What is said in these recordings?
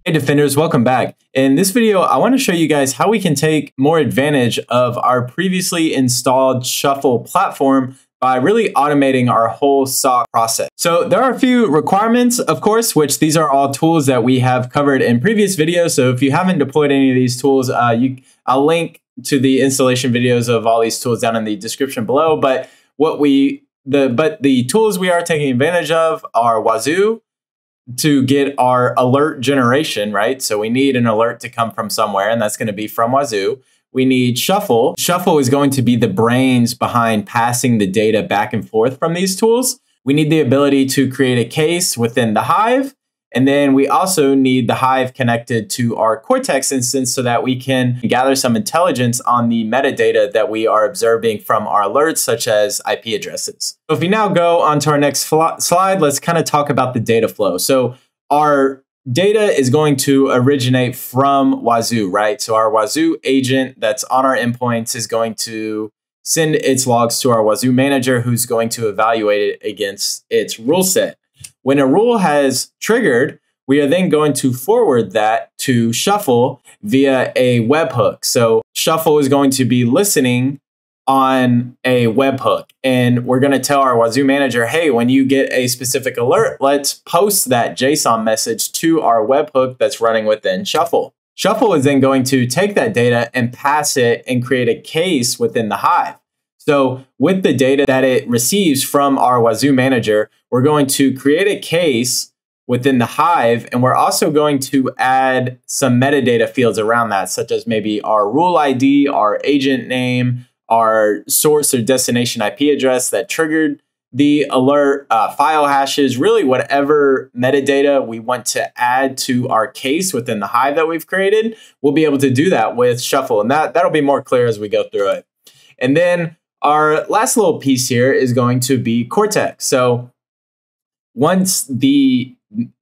Hey Defenders, welcome back. In this video, I want to show you guys how we can take more advantage of our previously installed Shuffle platform by really automating our whole SOC process. So there are a few requirements, of course, which these are all tools that we have covered in previous videos. So if you haven't deployed any of these tools, I'll link to the installation videos of all these tools down in the description below. But the tools we are taking advantage of are Wazuh to get our alert generation, right? So we need an alert to come from somewhere, and that's going to be from Wazuh. We need Shuffle. Shuffle is going to be the brains behind passing the data back and forth from these tools. We need the ability to create a case within the Hive. And then we also need the Hive connected to our Cortex instance so that we can gather some intelligence on the metadata that we are observing from our alerts, such as IP addresses. So if we now go on to our next slide, let's kind of talk about the data flow. So our data is going to originate from Wazuh, right? So our Wazuh agent that's on our endpoints is going to send its logs to our Wazuh manager, who's going to evaluate it against its rule set. When a rule has triggered, we are then going to forward that to Shuffle via a webhook. So Shuffle is going to be listening on a webhook, and we're going to tell our Wazuh manager, hey, when you get a specific alert, let's post that JSON message to our webhook that's running within Shuffle. Shuffle is then going to take that data and pass it and create a case within the Hive. So with the data that it receives from our Wazuh manager, we're going to create a case within the Hive, and we're also going to add some metadata fields around that, such as maybe our rule ID, our agent name, our source or destination IP address that triggered the alert, file hashes, really whatever metadata we want to add to our case within the Hive that we've created. We'll be able to do that with Shuffle, and that'll be more clear as we go through it. And then our last little piece here is going to be Cortex. So once the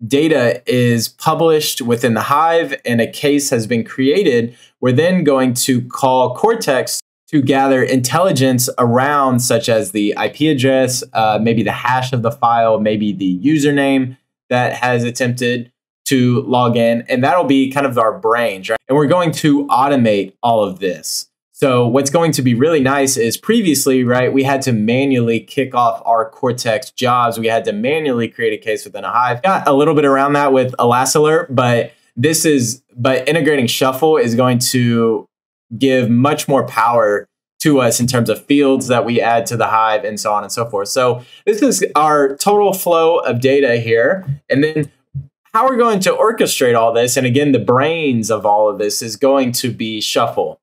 data is published within the Hive and a case has been created, we're then going to call Cortex to gather intelligence around, such as the IP address, maybe the hash of the file, maybe the username that has attempted to log in. And that'll be kind of our brains, right? And we're going to automate all of this. So what's going to be really nice is previously, right, we had to manually kick off our Cortex jobs. We had to manually create a case within a Hive. Got a little bit around that with ElasAlert, but integrating Shuffle is going to give much more power to us in terms of fields that we add to the Hive and so on and so forth. So this is our total flow of data here. And then how we're going to orchestrate all this, and again, the brains of all of this is going to be Shuffle.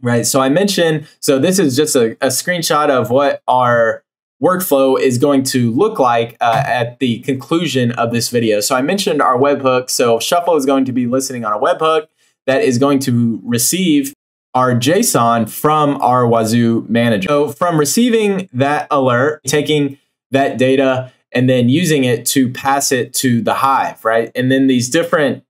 Right, so I mentioned, so this is just a screenshot of what our workflow is going to look like at the conclusion of this video. So I mentioned our webhook. So Shuffle is going to be listening on a webhook that is going to receive our JSON from our Wazuh manager. So from receiving that alert, taking that data and then using it to pass it to the Hive, right? And then these different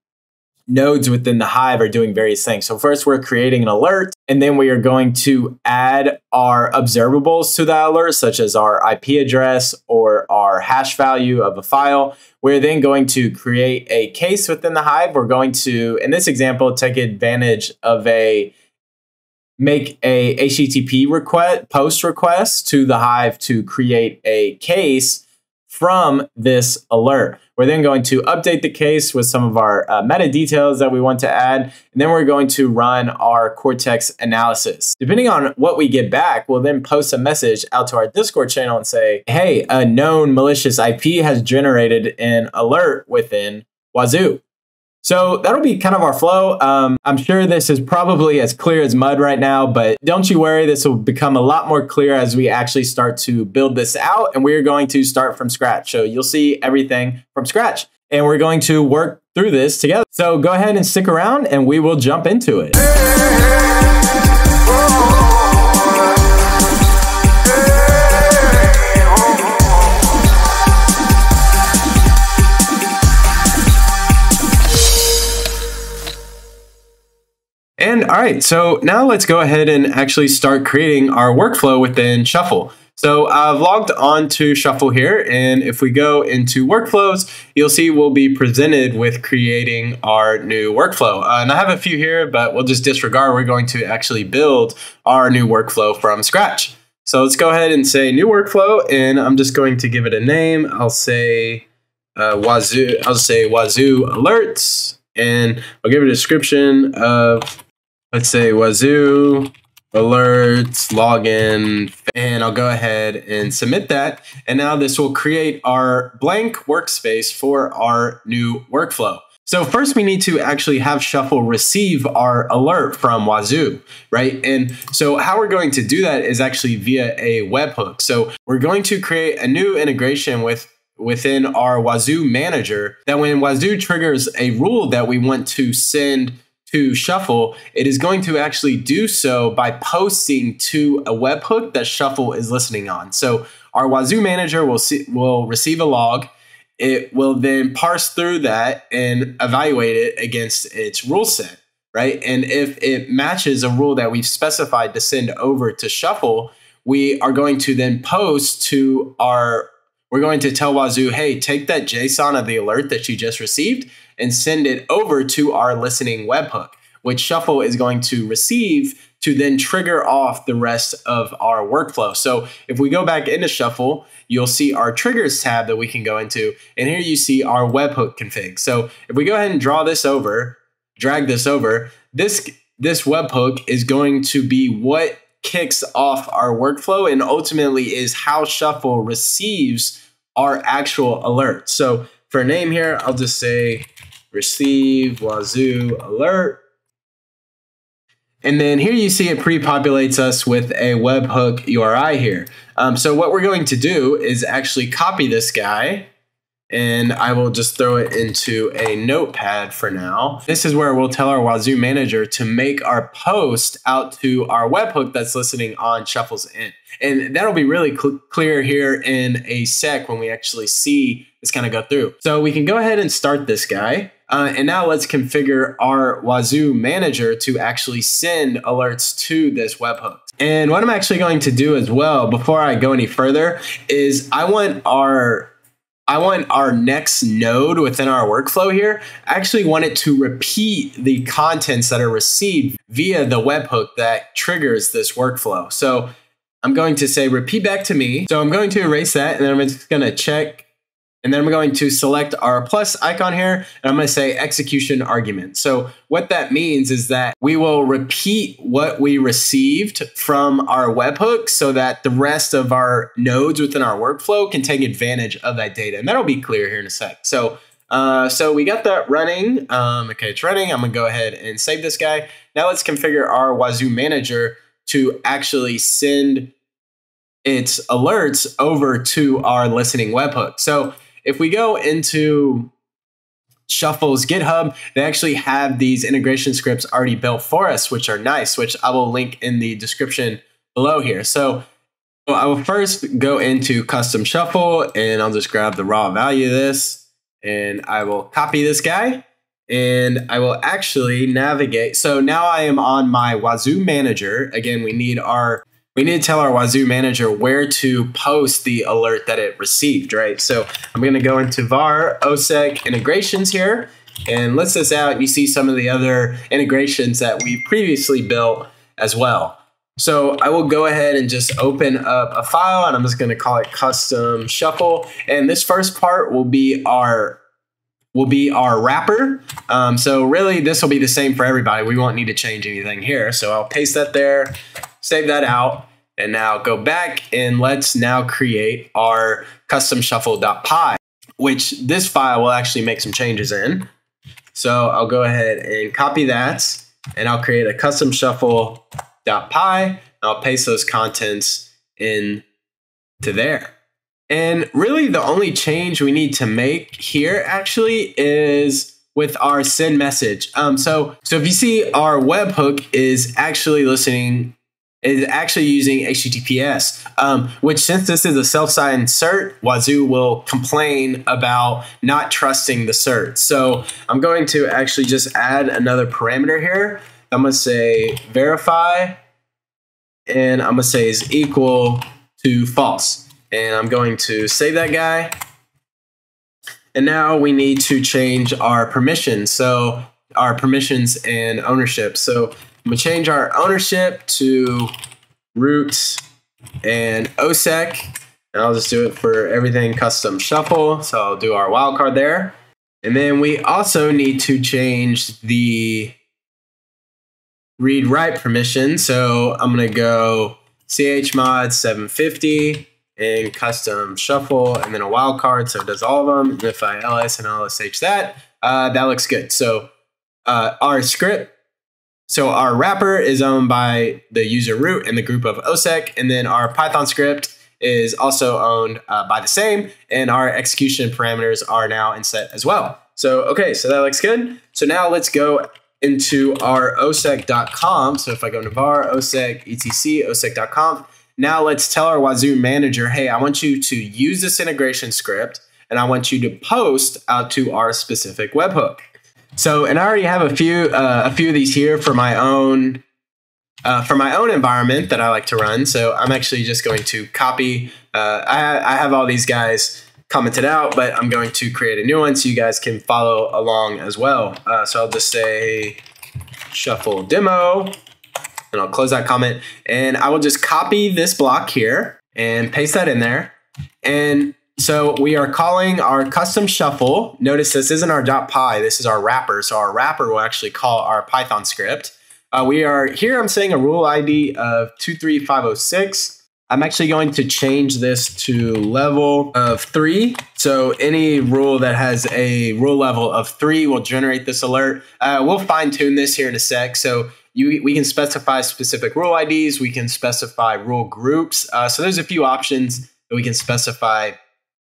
nodes within the Hive are doing various things. So first we're creating an alert, and then we are going to add our observables to that alert, such as our IP address or our hash value of a file. We're then going to create a case within the Hive. We're going to, in this example, take advantage of make a HTTP request, post request to the Hive to create a case from this alert. We're then going to update the case with some of our meta details that we want to add, and then we're going to run our Cortex analysis. Depending on what we get back, we'll then post a message out to our Discord channel and say, hey, a known malicious IP has generated an alert within Wazuh. So that'll be kind of our flow. I'm sure this is probably as clear as mud right now, but don't you worry, this will become a lot more clear as we actually start to build this out, and we're going to start from scratch. So you'll see everything from scratch, and we're going to work through this together. So go ahead and stick around and we will jump into it. And all right, so now let's go ahead and actually start creating our workflow within Shuffle. So I've logged on to Shuffle here, and if we go into workflows, you'll see we'll be presented with creating our new workflow. And I have a few here, but we'll just disregard. We're going to actually build our new workflow from scratch. So let's go ahead and say new workflow, and I'm just going to give it a name. I'll say Wazuh alerts, and I'll give it a description of, let's say Wazuh alerts, login, and I'll go ahead and submit that. And now this will create our blank workspace for our new workflow. So first we need to actually have Shuffle receive our alert from Wazuh, right? And so how we're going to do that is actually via a webhook. So we're going to create a new integration within our Wazuh manager that when Wazuh triggers a rule that we want to send to Shuffle, it is going to actually do so by posting to a webhook that Shuffle is listening on. So our Wazuh manager will receive a log. It will then parse through that and evaluate it against its rule set, right? And if it matches a rule that we've specified to send over to Shuffle, we are going to then post to we're going to tell Wazuh, hey, take that JSON of the alert that you just received and send it over to our listening webhook, which Shuffle is going to receive to then trigger off the rest of our workflow. So if we go back into Shuffle, you'll see our triggers tab that we can go into, and here you see our webhook config. So if we go ahead and drag this over, this webhook is going to be what kicks off our workflow and ultimately is how Shuffle receives our actual alert. So for a name here, I'll just say receive Wazuh alert. And then here you see it pre-populates us with a webhook URI here. So what we're going to do is actually copy this guy, and I will just throw it into a notepad for now. This is where we'll tell our Wazuh manager to make our post out to our webhook that's listening on Shuffle's end. And that'll be really clear here in a sec when we actually see this kind of go through. So we can go ahead and start this guy. And now let's configure our Wazuh manager to actually send alerts to this webhook. And what I'm actually going to do as well, before I go any further, is I want our next node within our workflow here, I actually want it to repeat the contents that are received via the webhook that triggers this workflow. So I'm going to say repeat back to me. So I'm going to erase that, and then I'm just going to check, and then I'm going to select our plus icon here, and I'm going to say execution argument. So what that means is that we will repeat what we received from our webhook so that the rest of our nodes within our workflow can take advantage of that data. And that'll be clear here in a sec. So we got that running. Okay, it's running. I'm going to go ahead and save this guy. Now let's configure our Wazuh manager to actually send its alerts over to our listening webhook. So if we go into Shuffle's GitHub, they actually have these integration scripts already built for us, which are nice, which I will link in the description below here. So I will first go into custom Shuffle, and I'll just grab the raw value of this, and I will copy this guy, and I will actually navigate. So now I am on my Wazuh manager. Again, we need to tell our Wazuh manager where to post the alert that it received, right? So I'm going to go into var OSEC integrations here and list this out. You see some of the other integrations that we previously built as well. So I will go ahead and just open up a file, and I'm just going to call it custom Shuffle. And this first part will be our wrapper. So really this will be the same for everybody. We won't need to change anything here. So I'll paste that there, save that out, and now go back, and let's now create our custom shuffle.py, which this file will actually make some changes in. So I'll go ahead and copy that, and I'll create a custom shuffle.py, and I'll paste those contents into there. And really the only change we need to make here actually is with our send message. So if you see, our webhook is actually using HTTPS, which, since this is a self-signed cert, Wazuh will complain about not trusting the cert. So I'm going to actually just add another parameter here. I'm going to say verify, and I'm going to say is equal to false. And I'm going to save that guy. And now we need to change our permissions. So our permissions and ownership. So I'm gonna change our ownership to root and OSEC. And I'll just do it for everything custom shuffle. So I'll do our wildcard there. And then we also need to change the read write permission. So I'm gonna go chmod 750 and custom shuffle and then a wildcard. So it does all of them. And if I ls and lsh that, that looks good. So our script, so our wrapper is owned by the user root and the group of OSEC. And then our Python script is also owned by the same, and our execution parameters are now in set as well. So, okay, so that looks good. So now let's go into our osec.conf. So if I go to var osec etc osec.conf, now let's tell our Wazuh manager, hey, I want you to use this integration script and I want you to post out to our specific webhook. So, and I already have a few of these here for my own environment that I like to run. So I'm actually just going to copy. I have all these guys commented out, but I'm going to create a new one so you guys can follow along as well. So I'll just say shuffle demo, and I'll close that comment. And I will just copy this block here and paste that in there. And so we are calling our custom shuffle. Notice this isn't our .py, this is our wrapper. So our wrapper will actually call our Python script. We are here, I'm saying a rule ID of 23506. I'm actually going to change this to level of 3. So any rule that has a rule level of 3 will generate this alert. We'll fine tune this here in a sec. So we can specify specific rule IDs. We can specify rule groups. So there's a few options that we can specify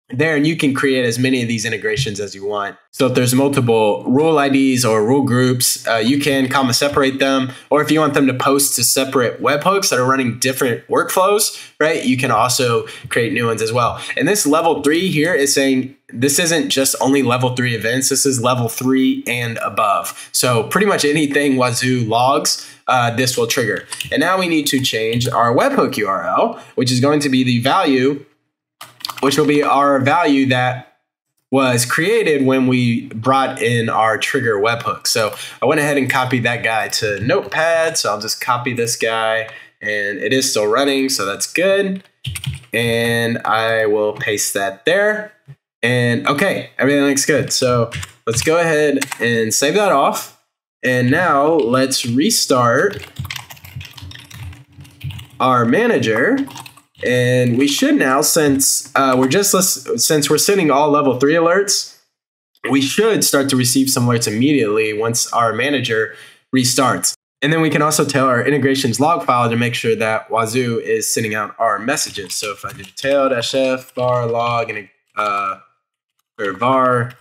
there, and you can create as many of these integrations as you want. So if there's multiple rule IDs or rule groups, you can comma separate them, or if you want them to post to separate webhooks that are running different workflows, right, you can also create new ones as well. And this level 3 here is saying this isn't just only level 3 events, this is level 3 and above. So pretty much anything Wazuh logs, this will trigger. And now we need to change our webhook URL, which is going to be the value, which will be our value that was created when we brought in our trigger webhook. So I went ahead and copied that guy to Notepad. So I'll just copy this guy, and it is still running, so that's good. And I will paste that there. And okay, everything looks good. So let's go ahead and save that off. And now let's restart our manager. And we should now, since we're sending all level 3 alerts, we should start to receive some alerts immediately once our manager restarts. And then we can also tell our integrations log file to make sure that Wazuh is sending out our messages. So if I do tail-f var log and or var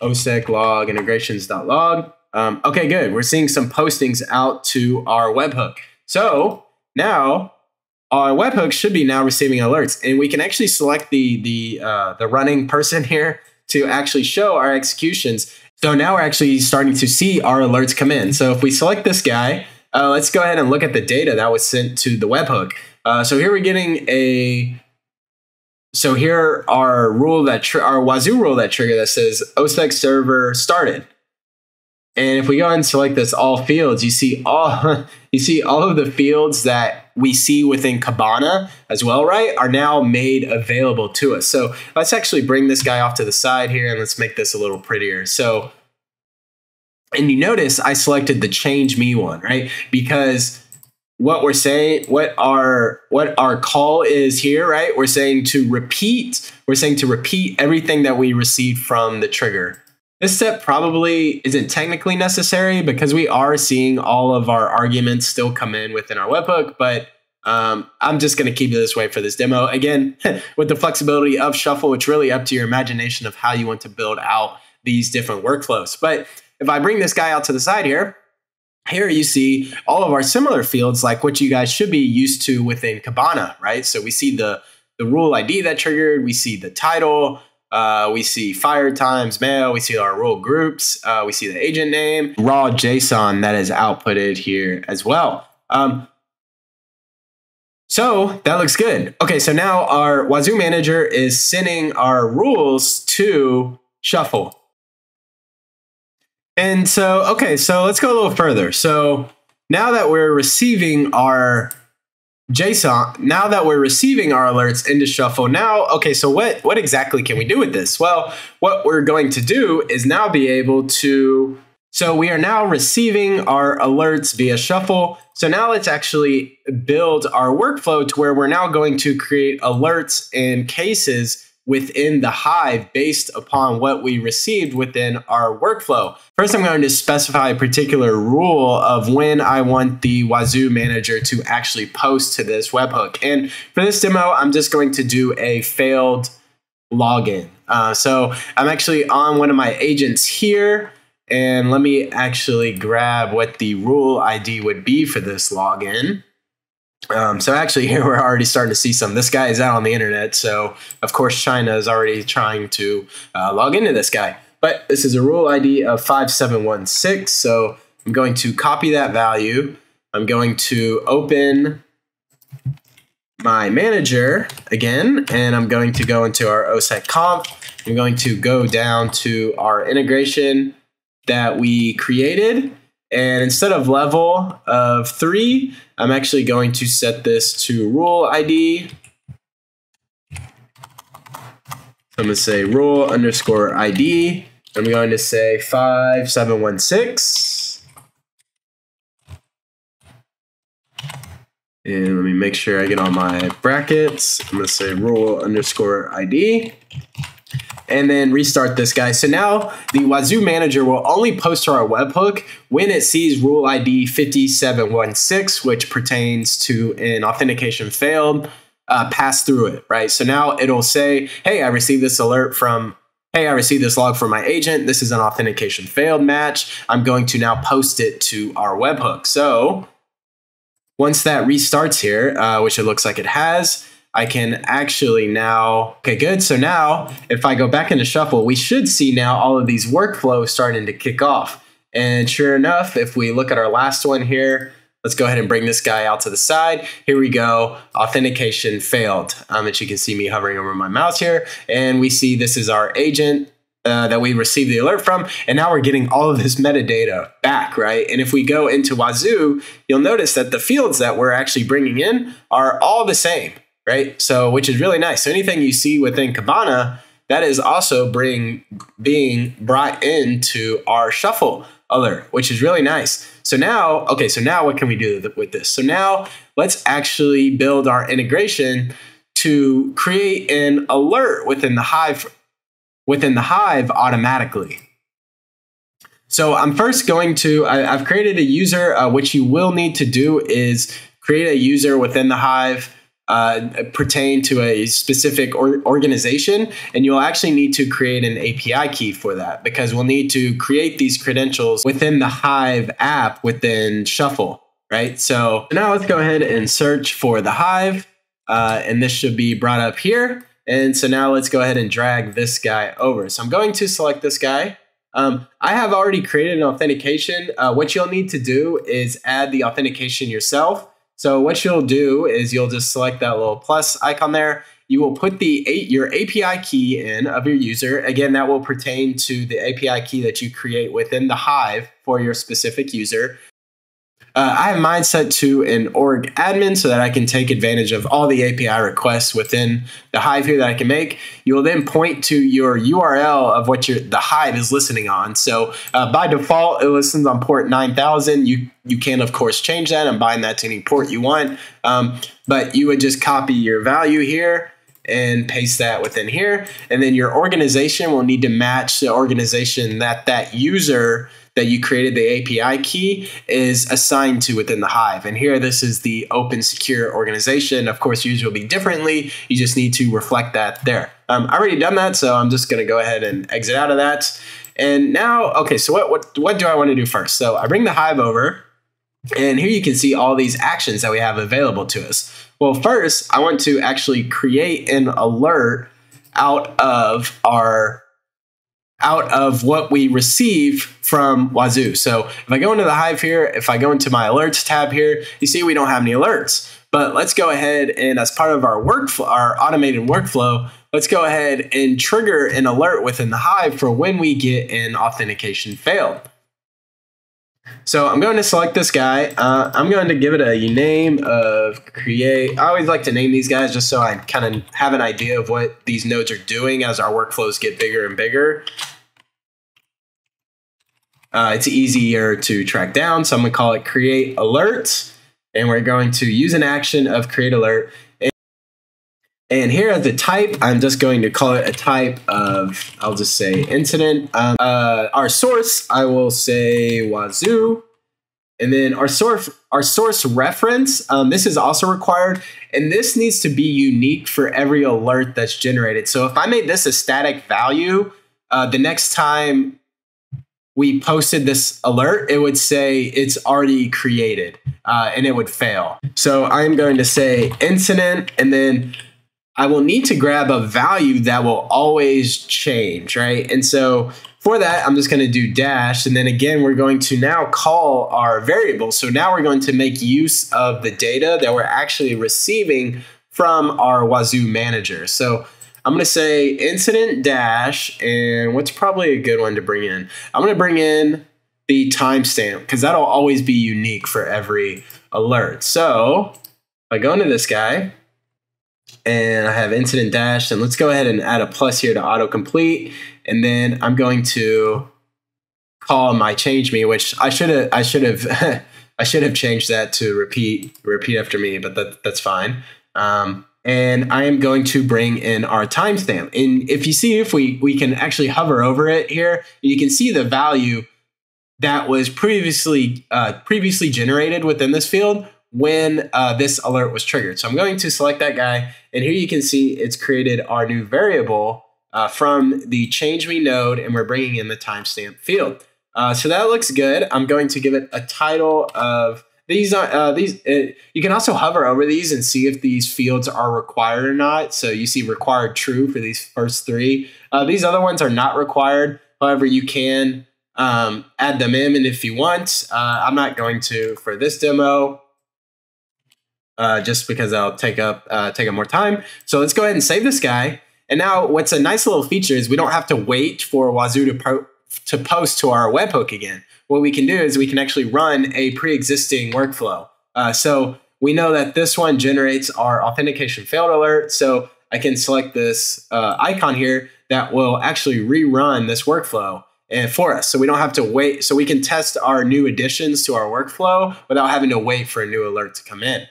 osec log integrations.log, okay, good. We're seeing some postings out to our webhook. So now our webhook should be now receiving alerts, and we can actually select the running person here to actually show our executions. So now we're actually starting to see our alerts come in. So if we select this guy, let's go ahead and look at the data that was sent to the webhook. So here we're getting so here our rule that our Wazuh rule that trigger that says OSEC server started. And if we go ahead and select this all fields, you see all of the fields that we see within Kibana as well, right, are now made available to us. So let's actually bring this guy off to the side here, and let's make this a little prettier. So, and you notice I selected the change me one, right? Because what we're saying, what our call is here, right? We're saying to repeat everything that we received from the trigger. This step probably isn't technically necessary because we are seeing all of our arguments still come in within our webhook, but I'm just going to keep it this way for this demo. Again, with the flexibility of Shuffle, it's really up to your imagination of how you want to build out these different workflows. But if I bring this guy out to the side here you see all of our similar fields like what you guys should be used to within Kibana, right? So we see the rule ID that triggered, we see the title, we see fire times mail, we see our rule groups, we see the agent name, raw JSON that is outputted here as well. So that looks good. Okay, so now our Wazuh manager is sending our rules to Shuffle. And so, okay, so let's go a little further. So now that we're receiving our JSON, now that we're receiving our alerts into Shuffle, now, okay, so what exactly can we do with this? Well, what we're going to do is now be able to, so we are now receiving our alerts via Shuffle. So now let's actually build our workflow to where we're now going to create alerts and cases within the Hive based upon what we received within our workflow. First, I'm going to specify a particular rule of when I want the Wazuh manager to actually post to this webhook. And for this demo, I'm just going to do a failed login. So I'm actually on one of my agents here, and let me actually grab what the rule ID would be for this login. So actually here we're already starting to see some. This guy is out on the internet, so of course China is already trying to log into this guy. But this is a rule ID of 5716, so I'm going to copy that value. I'm going to open my manager again, and I'm going to go into our OSEC conf. I'm going to go down to our integration that we created. And instead of level of 3, I'm actually going to set this to rule ID. So I'm going to say rule underscore ID. I'm going to say 5716. And let me make sure I get all my brackets. I'm going to say rule underscore ID. And then restart this guy. So now the Wazuh manager will only post to our webhook when it sees rule ID 5716, which pertains to an authentication failed, pass through it, right? So now it'll say, hey, I received this alert from, hey, I received this log from my agent. This is an authentication failed match. I'm going to now post it to our webhook. So once that restarts here, which it looks like it has, I can actually now, okay, good. So now if I go back into Shuffle, we should see now all of these workflows starting to kick off. And sure enough, if we look at our last one here, let's go ahead and bring this guy out to the side. Here we go, authentication failed. And you can see me hovering over my mouse here. And we see this is our agent that we received the alert from. And now we're getting all of this metadata back, right? And if we go into Wazuh, you'll notice that the fields that we're actually bringing in are all the same. Right? So, which is really nice. So anything you see within Kibana, that is also being brought into our Shuffle alert, which is really nice. So now, okay, so now what can we do with this? So now let's actually build our integration to create an alert within the Hive automatically. So I'm first going to, I've created a user. What you will need to do is create a user within the Hive pertain to a specific organization, and you'll actually need to create an API key for that, because we'll need to create these credentials within the Hive app within Shuffle, right? So now let's go ahead and search for the Hive, and this should be brought up here. And so now let's go ahead and drag this guy over. So I'm going to select this guy. I have already created an authentication. What you'll need to do is add the authentication yourself. So what you'll do is you'll just select that little plus icon there. You will put your API key in of your user. Again, that will pertain to the API key that you create within the Hive for your specific user. I have mine set to an org admin so that I can take advantage of all the API requests within the Hive here that I can make. You will then point to your URL of what the Hive is listening on. So by default, it listens on port 9000. You can, of course, change that and bind that to any port you want. But you would just copy your value here and paste that within here. And then your organization will need to match the organization that user that you created the API key is assigned to within the Hive. And here, this is the open secure organization. Of course, yours will be differently. You just need to reflect that there. I've already done that, so I'm just gonna go ahead and exit out of that. And now, okay, so what do I wanna do first? So I bring the Hive over, and here you can see all these actions that we have available to us. Well, first, I want to actually create an alert out of our out of what we receive from Wazuh. So if I go into the Hive here, if I go into my alerts tab here, you see we don't have any alerts. But let's go ahead and as part of our workflow, our automated workflow, let's go ahead and trigger an alert within the Hive for when we get an authentication failed. So I'm going to select this guy. I'm going to give it a name of create. I always like to name these guys just so I kind of have an idea of what these nodes are doing as our workflows get bigger and bigger. It's easier to track down. So I'm going to call it create alert. And we're going to use an action of create alert. And here at the type, I'm just going to call it a type of, I'll just say incident. Our source, I will say Wazuh. And then our source reference, this is also required. And this needs to be unique for every alert that's generated. So if I made this a static value, the next time we posted this alert, it would say it's already created and it would fail. So I'm going to say incident, and then I will need to grab a value that will always change, right? And so for that, I'm just going to do dash. And then again, we're going to now call our variable. So now we're going to make use of the data that we're actually receiving from our Wazuh manager. So I'm going to say incident dash, and what's probably a good one to bring in? I'm going to bring in the timestamp because that'll always be unique for every alert. So if I go into this guy, and I have incident dash, and let's go ahead and add a plus here to autocomplete. And then I'm going to call my change me, which I should have I should have changed that to repeat after me, but that's fine. And I am going to bring in our timestamp. And if you see, if we can actually hover over it here, you can see the value that was previously generated within this field when this alert was triggered. So I'm going to select that guy, and here you can see it's created our new variable from the change me node, and we're bringing in the timestamp field. So that looks good. I'm going to give it a title of these. You can also hover over these and see if these fields are required or not. So you see required true for these first three. These other ones are not required. However, you can add them in if you want. I'm not going to for this demo. Just because I'll take up more time. So let's go ahead and save this guy. And now what's a nice little feature is we don't have to wait for Wazuh to post to our webhook again. What we can do is we can actually run a pre-existing workflow. So we know that this one generates our authentication failed alert. So I can select this icon here that will actually rerun this workflow for us. So we don't have to wait. So we can test our new additions to our workflow without having to wait for a new alert to come in.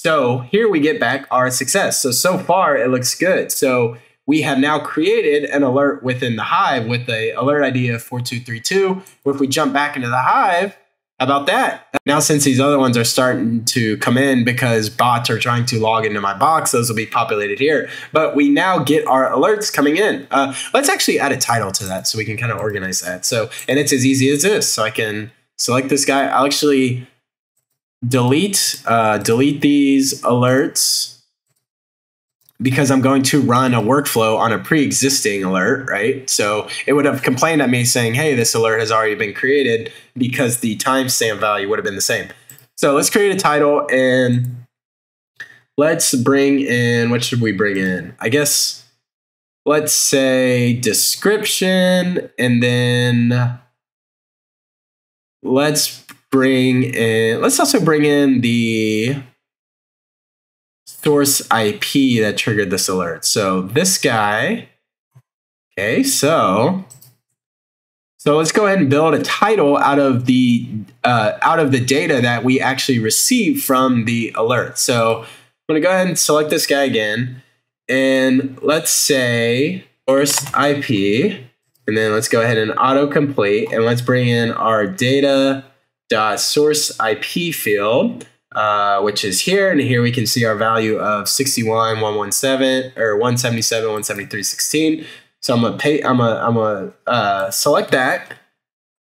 So here we get back our success. So far it looks good. So we have now created an alert within the Hive with the alert ID of 4232. If we jump back into the Hive, how about that? Now, since these other ones are starting to come in because bots are trying to log into my box, those will be populated here. But we now get our alerts coming in. Let's actually add a title to that so we can kind of organize that. So, and it's as easy as this. So I can select this guy. I'll actually delete these alerts because I'm going to run a workflow on a pre-existing alert, right? So it would have complained at me saying, hey, this alert has already been created because the timestamp value would have been the same. So let's create a title and let's bring in, what should we bring in? I guess let's say description, and then let's also bring in the source IP that triggered this alert. So this guy, okay, so let's go ahead and build a title out of the data that we actually received from the alert. So I'm gonna go ahead and select this guy again, and let's say source IP, and then let's go ahead and autocomplete, and let's bring in our data.source IP field. Which is here, and here we can see our value of 61,117 or 177, 173.16. So I'm gonna select that.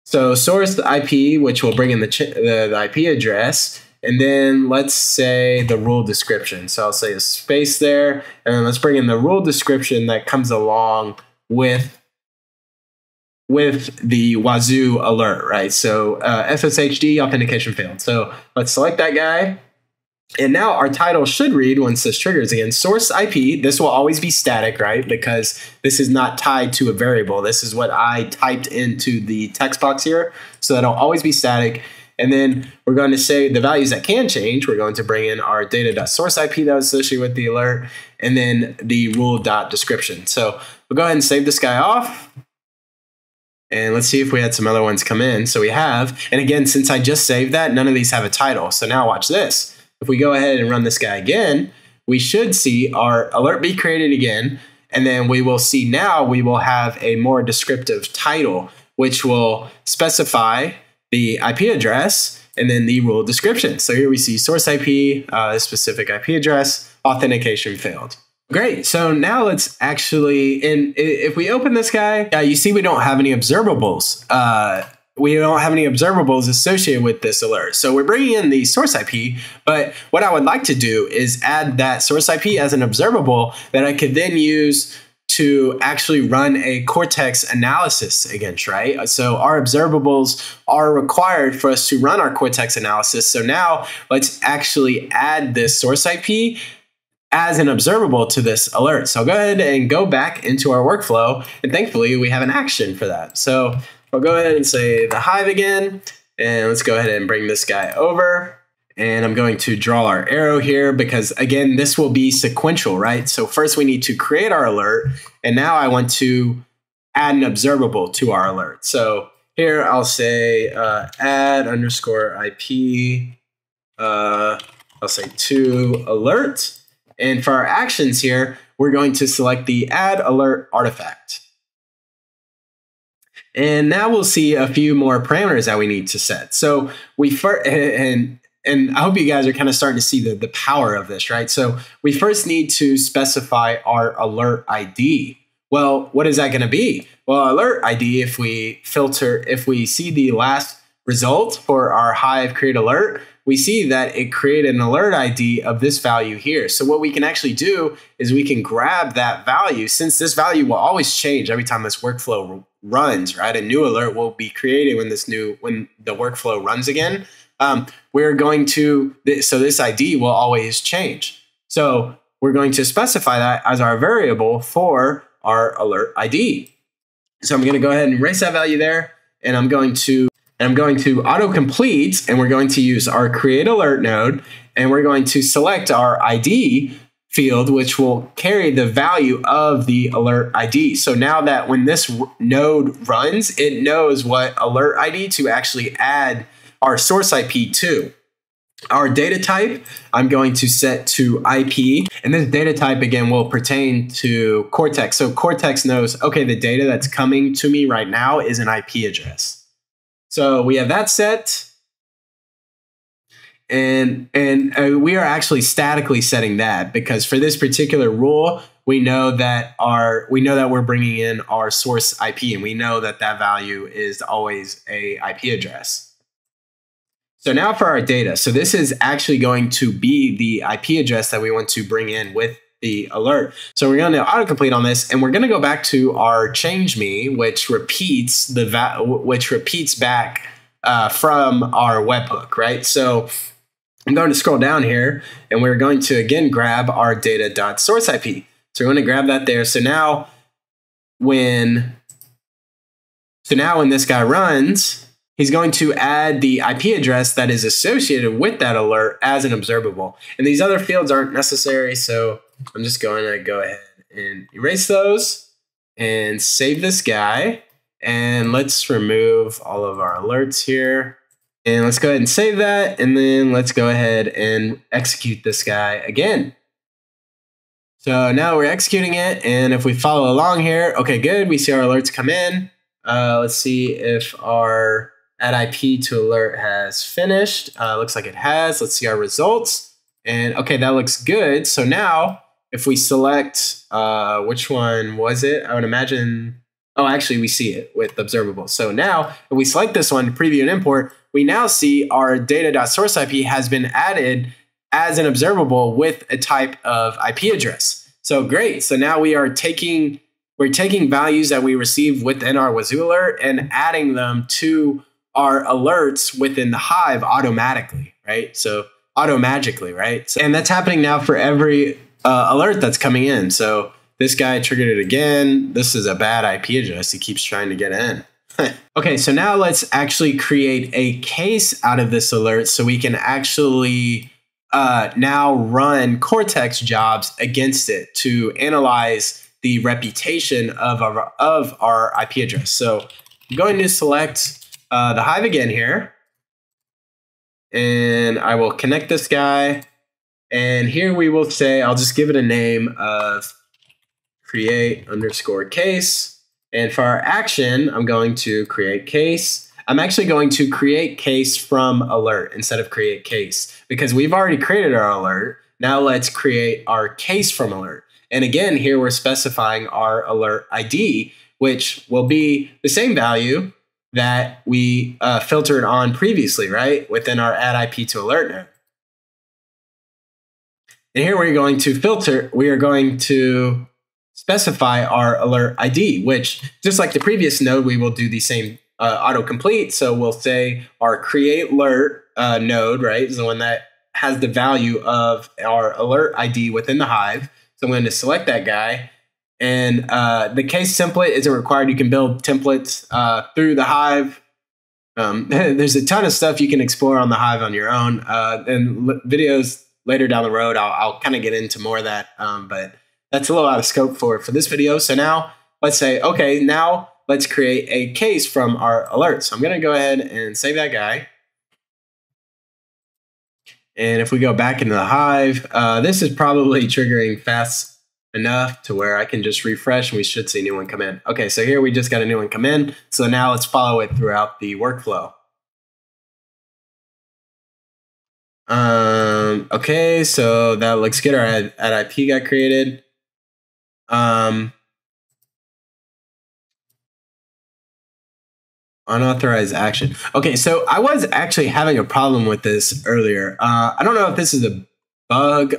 So source the IP, which will bring in the IP address, and then let's say the rule description. So I'll say a space there, and then let's bring in the rule description that comes along with with the Wazuh alert, right? So SSHD authentication failed. So let's select that guy. And now our title should read, once this triggers again, source IP. This will always be static, right? Because this is not tied to a variable. This is what I typed into the text box here. So that'll always be static. And then we're going to say the values that can change. We're going to bring in our data.sourceIP that was associated with the alert, and then the rule.description. So we'll go ahead and save this guy off. And let's see if we had some other ones come in. So we have, and again, since I just saved that, none of these have a title. So now watch this. If we go ahead and run this guy again, we should see our alert be created again. And then we will see now we will have a more descriptive title, which will specify the IP address and then the rule description. So here we see source IP, specific IP address, authentication failed. Great. So now let's actually, and if we open this guy, you see we don't have any observables. We don't have any observables associated with this alert. So we're bringing in the source IP, but what I would like to do is add that source IP as an observable that I could then use to actually run a Cortex analysis against, right? So our observables are required for us to run our Cortex analysis. So now let's actually add this source IP as an observable to this alert. So I'll go ahead and go back into our workflow, and thankfully we have an action for that. So I'll go ahead and say the Hive again, and let's go ahead and bring this guy over. And I'm going to draw our arrow here because, again, this will be sequential, right? So first we need to create our alert, and now I want to add an observable to our alert. So here I'll say add underscore IP, I'll say to alert. And for our actions here, we're going to select the add alert artifact. And now we'll see a few more parameters that we need to set. So we first, and I hope you guys are kind of starting to see the power of this, right? So we first need to specify our alert ID. Well, what is that going to be? Well, alert ID, if we see the last result for our Hive create alert, we see that it created an alert ID of this value here. So what we can actually do is we can grab that value, since this value will always change every time this workflow runs, right? A new alert will be created when the workflow runs again. We're going to, so this ID will always change. So we're going to specify that as our variable for our alert ID. So I'm going to go ahead and erase that value there, and I'm going to autocomplete, and we're going to use our create alert node, and we're going to select our ID field, which will carry the value of the alert ID. So now that when this node runs, it knows what alert ID to actually add our source IP to. Our data type, I'm going to set to IP, and this data type again will pertain to Cortex. So Cortex knows, okay, the data that's coming to me right now is an IP address. So we have that set, and we are actually statically setting that because for this particular rule, we know that we're bringing in our source IP, and we know that that value is always a IP address. So now for our data. So this is actually going to be the IP address that we want to bring in with the alert. So we're going to autocomplete on this, and we're going to go back to our change me, which repeats back from our webhook, right? So I'm going to scroll down here, and we're going to again grab our data.sourceIP. So we're going to grab that there. So now when this guy runs, he's going to add the IP address that is associated with that alert as an observable. And these other fields aren't necessary, so I'm just going to go ahead and erase those and save this guy. And let's remove all of our alerts here. And let's go ahead and save that. And then let's go ahead and execute this guy again. So now we're executing it. And if we follow along here, okay, good. We see our alerts come in. Let's see if our add IP to alert has finished. Looks like it has. Let's see our results. And okay, that looks good. So now if we select, which one was it? I would imagine, oh, actually we see it with observable. So now if we select this one, preview and import, we now see our data.sourceIP has been added as an observable with a type of IP address. So great. So now we are taking we're taking values that we receive within our Wazuh alert and adding them to our alerts within the Hive automatically, right? So automagically, right? So, and that's happening now for every alert that's coming in. So this guy triggered it again. This is a bad IP address. He keeps trying to get in. Okay, so now let's actually create a case out of this alert so we can actually now run Cortex jobs against it to analyze the reputation of our IP address. So I'm going to select the Hive again here, and I will connect this guy. And here we will say, I'll just give it a name of create_case. And for our action, I'm going to create case. I'm actually going to create case from alert instead of create case because we've already created our alert. Now let's create our case from alert. And again, here we're specifying our alert ID, which will be the same value that we filtered on previously, right? Within our add IP to alert node. And here we're going to filter, we are going to specify our alert ID, which just like the previous node, we will do the same autocomplete. So we'll say our create alert node, right, is the one that has the value of our alert ID within the Hive. So I'm going to select that guy. And the case template isn't required. You can build templates through the Hive. There's a ton of stuff you can explore on the Hive on your own. And videos later down the road, I'll kind of get into more of that. But that's a little out of scope for this video. So now let's say, okay, now let's create a case from our alert. So I'm going to go ahead and save that guy. And if we go back into the Hive, this is probably triggering fast enough to where I can just refresh and we should see a new one come in. Okay, so here we just got a new one come in. So now let's follow it throughout the workflow. Okay, so that looks good. Our add IP got created. Unauthorized action. Okay, so I was actually having a problem with this earlier. I don't know if this is a bug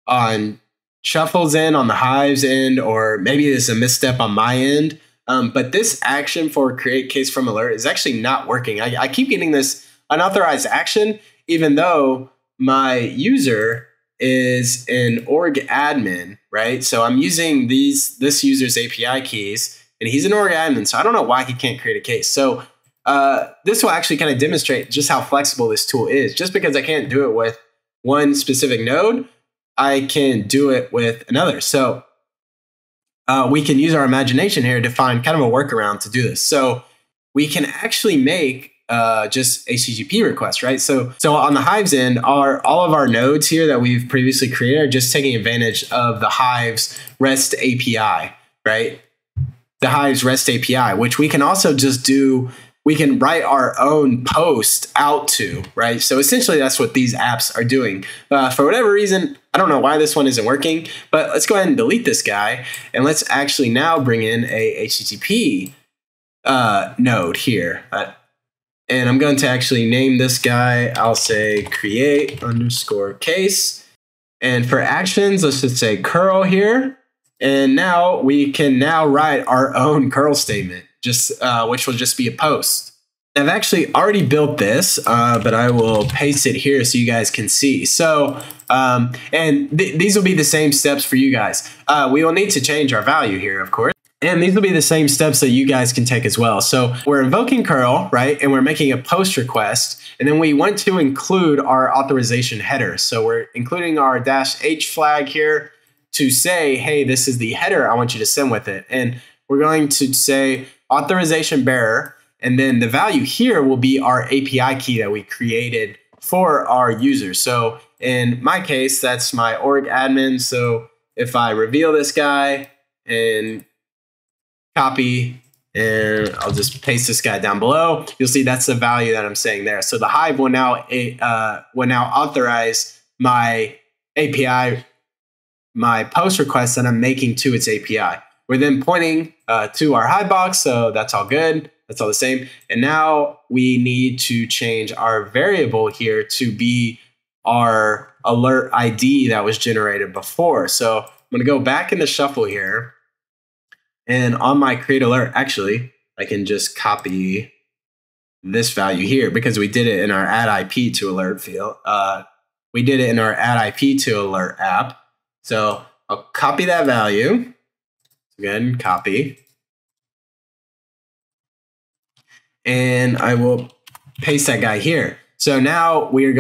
on Shuffle's end, on the Hive's end, or maybe it's a misstep on my end. But this action for create case from alert is actually not working. I keep getting this unauthorized action, even though my user is an org admin, right? So I'm using this user's API keys, and he's an org admin, so I don't know why he can't create a case. So this will actually kind of demonstrate just how flexible this tool is. Just because I can't do it with one specific node, I can do it with another. So we can use our imagination here to find kind of a workaround to do this. So we can actually make just HTTP requests, right? So on the Hive's end, all of our nodes here that we've previously created are just taking advantage of the Hive's REST API, right? The Hive's REST API, which we can also just do, we can write our own post out to, right? So essentially that's what these apps are doing. For whatever reason, I don't know why this one isn't working, but let's go ahead and delete this guy. And let's actually now bring in a HTTP node here. And I'm going to actually name this guy, I'll say create_case. And for actions, let's just say curl here. And now we can now write our own curl statement, just which will just be a post. I've actually already built this, but I will paste it here so you guys can see. So, and these will be the same steps for you guys. We will need to change our value here, of course. And these will be the same steps that you guys can take as well. So we're invoking curl, right? And we're making a post request. And then we want to include our authorization header. So we're including our -h flag here to say, hey, this is the header I want you to send with it. And we're going to say authorization bearer. And then the value here will be our API key that we created for our user. So in my case, that's my org admin. So if I reveal this guy and copy, and I'll just paste this guy down below, you'll see that's the value that I'm saying there. So the Hive will now authorize my API, my post request that I'm making to its API. We're then pointing to our Hive box, so that's all good. That's all the same. And now we need to change our variable here to be our alert ID that was generated before. So I'm going to go back into Shuffle here. And on my create alert, actually, I can just copy this value here because we did it in our add IP to alert field. We did it in our add IP to alert app. So I'll copy that value. Again, copy. And I will paste that guy here. So now we're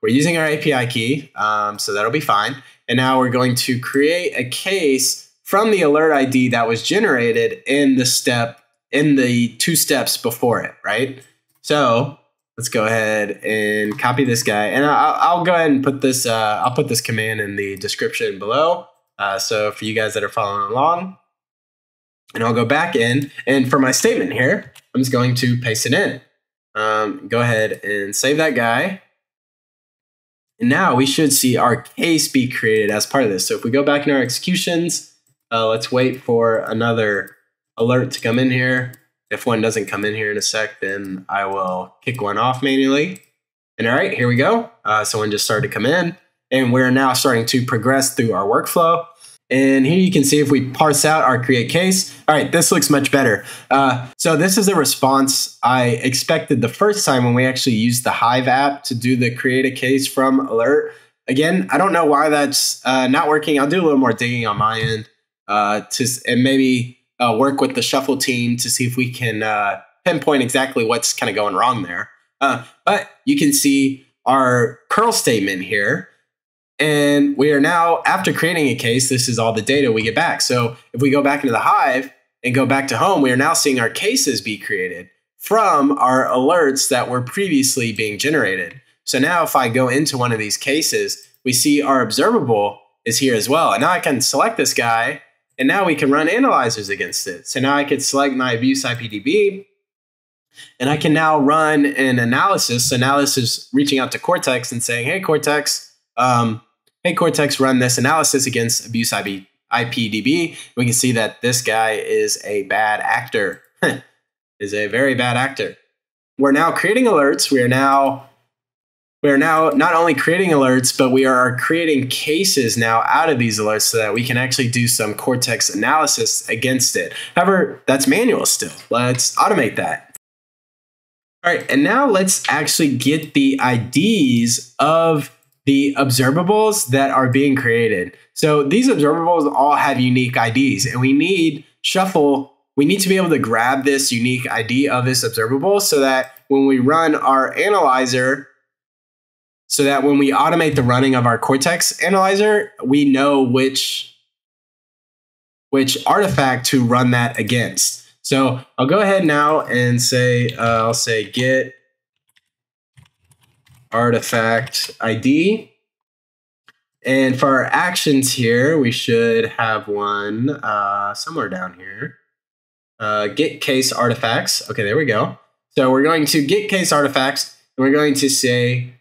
using our API key, so that'll be fine. And now we're going to create a case from the alert ID that was generated in the 2 steps before it, right? So let's go ahead and copy this guy. And I'll go ahead and put this, I'll put this command in the description below. So for you guys that are following along, and I'll go back in, and for my statement here, I'm just going to paste it in. Go ahead and save that guy. And now we should see our case be created as part of this. So if we go back in our executions, let's wait for another alert to come in here. If one doesn't come in here in a sec, then I will kick one off manually. And all right, here we go. So one just started to come in, and we're now starting to progress through our workflow. And here you can see if we parse out our create case. All right, this looks much better. So this is a response I expected the first time when we actually used the Hive app to do the create a case from alert. Again, I don't know why that's not working. I'll do a little more digging on my end and maybe work with the shuffle team to see if we can pinpoint exactly what's kind of going wrong there. But you can see our curl statement here. And we are now, after creating a case, this is all the data we get back. So if we go back into the Hive and go back to home, we are now seeing our cases be created from our alerts that were previously being generated. So now if I go into one of these cases, we see our observable is here as well. And now I can select this guy, and now we can run analyzers against it. So now I could select my abuse IPDB, and I can now run an analysis. So now this is reaching out to Cortex and saying, hey, Cortex, run this analysis against abuse IPDB. We can see that this guy is a bad actor, is a very bad actor. We're now creating alerts. We are now not only creating alerts, but we are creating cases now out of these alerts so that we can actually do some Cortex analysis against it. However, that's manual still. Let's automate that. All right, and now let's actually get the IDs of the observables that are being created. So these observables all have unique IDs, and we need to be able to grab this unique ID of this observable so that when we run our analyzer, so that when we automate the running of our Cortex analyzer, we know which artifact to run that against. So I'll go ahead now and say, I'll say get artifact ID. And for our actions here, we should have one somewhere down here. Get case artifacts. Okay, there we go. So we're going to get case artifacts, and we're going to say,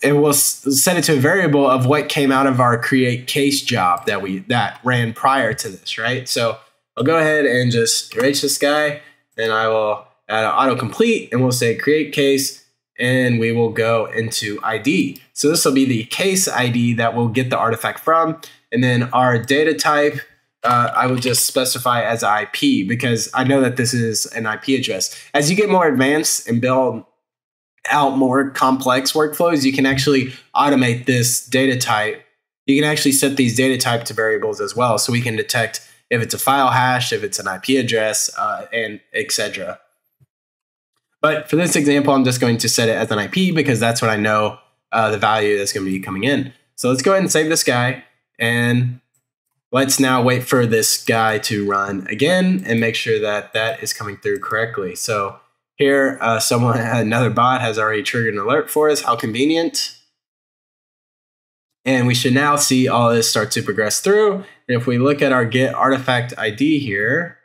and we'll set it to a variable of what came out of our create case job that ran prior to this, right? So I'll go ahead and just erase this guy, and I will add an autocomplete, and we'll say create case, and we will go into ID. So this will be the case ID that we'll get the artifact from. And then our data type, I will just specify as IP because I know that this is an IP address. As you get more advanced and build out more complex workflows, you can actually automate this data type. You can actually set these data type to variables as well. So we can detect if it's a file hash, if it's an IP address, and etc. But for this example, I'm just going to set it as an IP because that's what I know the value that's going to be coming in. So let's go ahead and save this guy. And let's now wait for this guy to run again and make sure that that is coming through correctly. So here, another bot has already triggered an alert for us. How convenient. And we should now see all this start to progress through. And if we look at our get artifact ID here,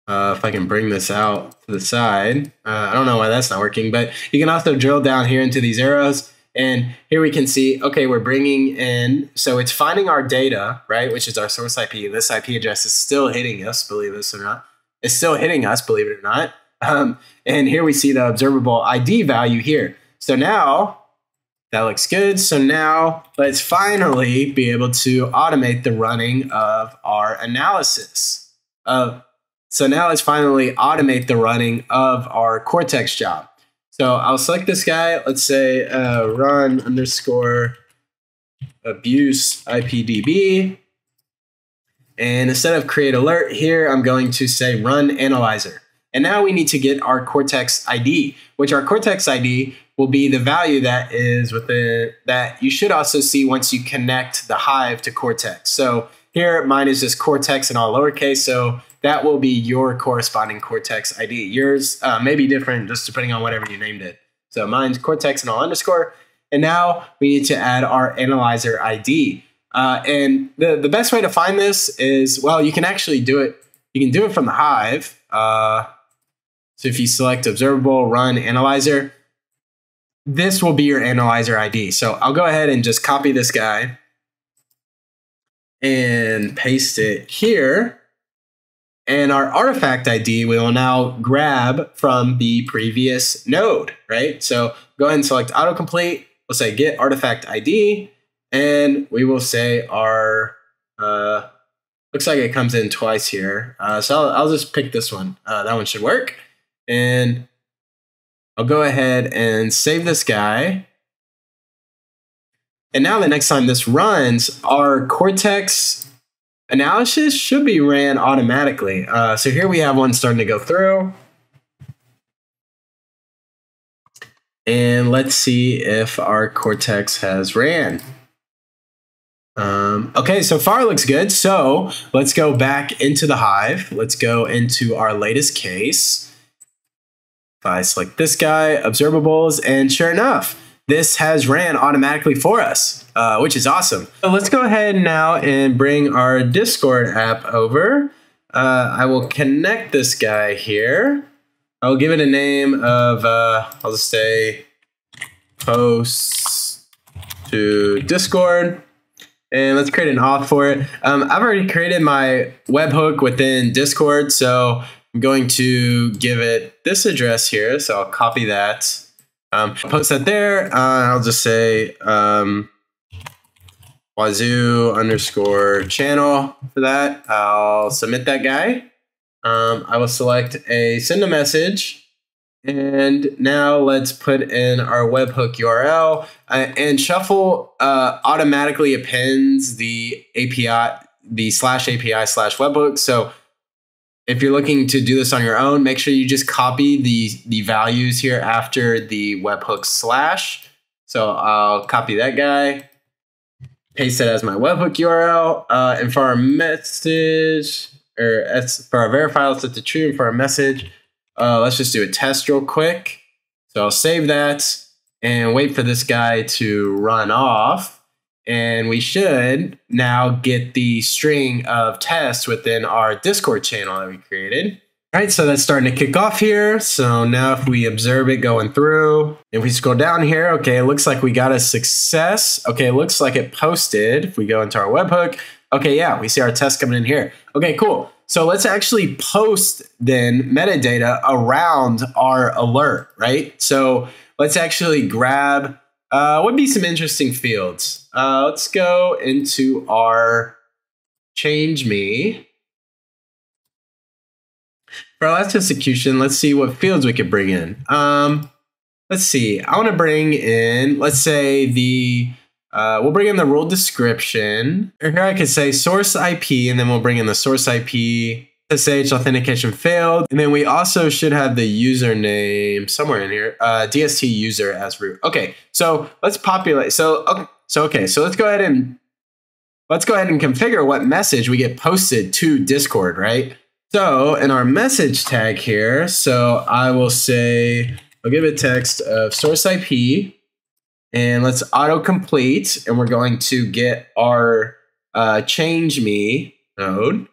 if I can bring this out to the side, I don't know why that's not working, but you can also drill down here into these arrows. And here we can see, okay, we're bringing in, so it's finding our data, right, which is our source IP. This IP address is still hitting us, believe this or not. It's still hitting us, believe it or not. And here we see the observable ID value here. So now That looks good. So now let's finally be able to automate the running of our analysis. So now let's finally automate the running of our Cortex job. So I'll select this guy. Let's say run underscore abuse IPDB. And instead of create alert here, I'm going to say run analyzer. And now we need to get our Cortex ID, which our Cortex ID will be the value that is within that you should also see once you connect the Hive to Cortex. So here, mine is just Cortex in all lowercase. So that will be your corresponding Cortex ID. Yours may be different just depending on whatever you named it. So mine's Cortex and all underscore. And now we need to add our analyzer ID. And the best way to find this is, well, you can actually do it. You can do it from the Hive. So if you select observable, run analyzer, this will be your analyzer ID. So I'll go ahead and just copy this guy and paste it here. And our artifact ID we will now grab from the previous node, right? So go ahead and select autocomplete. We'll say get artifact ID. And we will say our, looks like it comes in twice here. So I'll just pick this one. That one should work. And I'll go ahead and save this guy. And now the next time this runs, our Cortex analysis should be ran automatically. So here we have one starting to go through. And let's see if our Cortex has ran. Okay, so far it looks good. So let's go back into the Hive. Let's go into our latest case. If I select this guy, observables, and sure enough, this has ran automatically for us, which is awesome. So let's go ahead now and bring our Discord app over. I will connect this guy here. I'll give it a name of, I'll just say posts to Discord. And let's create an auth for it. I've already created my webhook within Discord, so I'm going to give it this address here. So I'll copy that, post that there. I'll just say Wazuh underscore channel for that. I'll submit that guy. I will select send a message. And now let's put in our webhook URL. And Shuffle automatically appends the API, the /API/webhook. So if you're looking to do this on your own, make sure you just copy the values here after the webhook /. So I'll copy that guy, paste it as my webhook URL. And for our message, or for our verify, let's set to true. And for our message, let's just do a test real quick. So I'll save that and wait for this guy to run off. And we should now get the string of tests within our Discord channel that we created. All right, so that's starting to kick off here. So now if we observe it going through, if we scroll down here, okay, it looks like we got a success. Okay, it looks like it posted. If we go into our webhook, okay, yeah, we see our test coming in here. Okay, cool. So let's actually post then metadata around our alert, right? So let's actually grab, what would be some interesting fields? Let's go into our change me. For our last execution, let's see what fields we could bring in. Let's see, I wanna bring in, let's say we'll bring in the role description. Or here I could say source IP, and then we'll bring in the source IP, SSH authentication failed. And then we also should have the username somewhere in here, DST user as root. Okay, so let's populate. So let's go ahead and configure what message we get posted to Discord, right? So in our message tag here, so I will say, I'll give it text of source IP. And let's autocomplete, and we're going to get our change me node.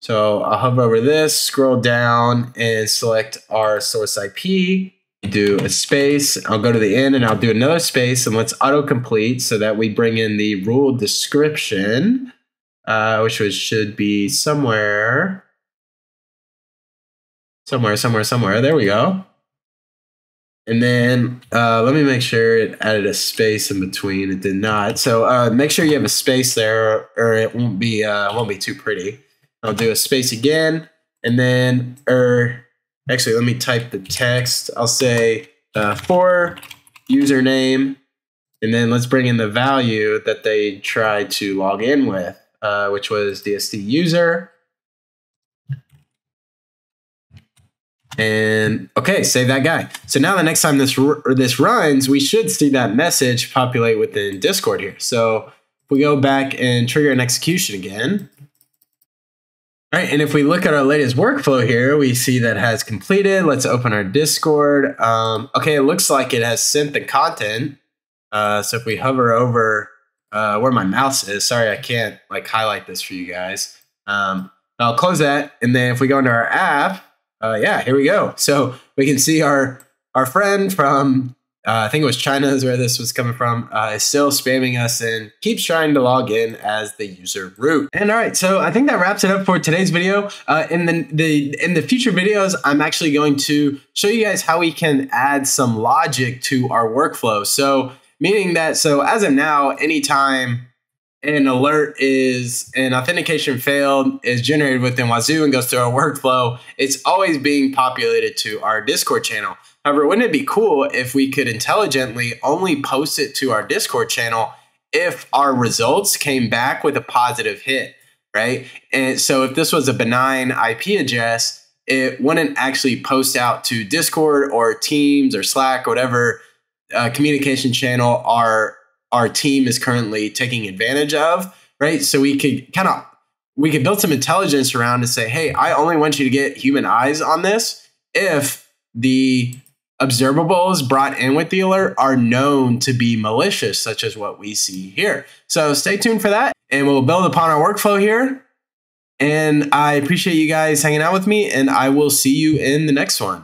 So I'll hover over this, scroll down, and select our source IP. Do a space. I'll go to the end, and I'll do another space, and let's autocomplete so that we bring in the rule description, which should be somewhere. There we go. And then let me make sure it added a space in between. It did not. So make sure you have a space there, or it won't be too pretty. I'll do a space again, and then actually let me type the text. I'll say for username, and then let's bring in the value that they tried to log in with, which was DST user. And okay, save that guy. So now the next time this runs, we should see that message populate within Discord here. So if we go back and trigger an execution again. All right, and if we look at our latest workflow here, we see that has completed. Let's open our Discord. Okay, it looks like it has sent the content. So if we hover over where my mouse is, sorry, I can't like highlight this for you guys. I'll close that. And then if we go into our app, yeah, here we go. So we can see our friend from, I think it was China is where this was coming from, is still spamming us and keeps trying to log in as the user root. And all right, so I think that wraps it up for today's video. In the future videos, I'm actually going to show you guys how we can add some logic to our workflow. So meaning that, so as of now, anytime an alert is an authentication failed is generated within Wazuh and goes through our workflow, it's always being populated to our Discord channel. However, wouldn't it be cool if we could intelligently only post it to our Discord channel if our results came back with a positive hit, right? And so if this was a benign IP address, it wouldn't actually post out to Discord or Teams or Slack or whatever communication channel our team is currently taking advantage of, right? So we could build some intelligence around to say, hey, I only want you to get human eyes on this if the observables brought in with the alert are known to be malicious, such as what we see here. So stay tuned for that, and we'll build upon our workflow here. And I appreciate you guys hanging out with me, and I will see you in the next one.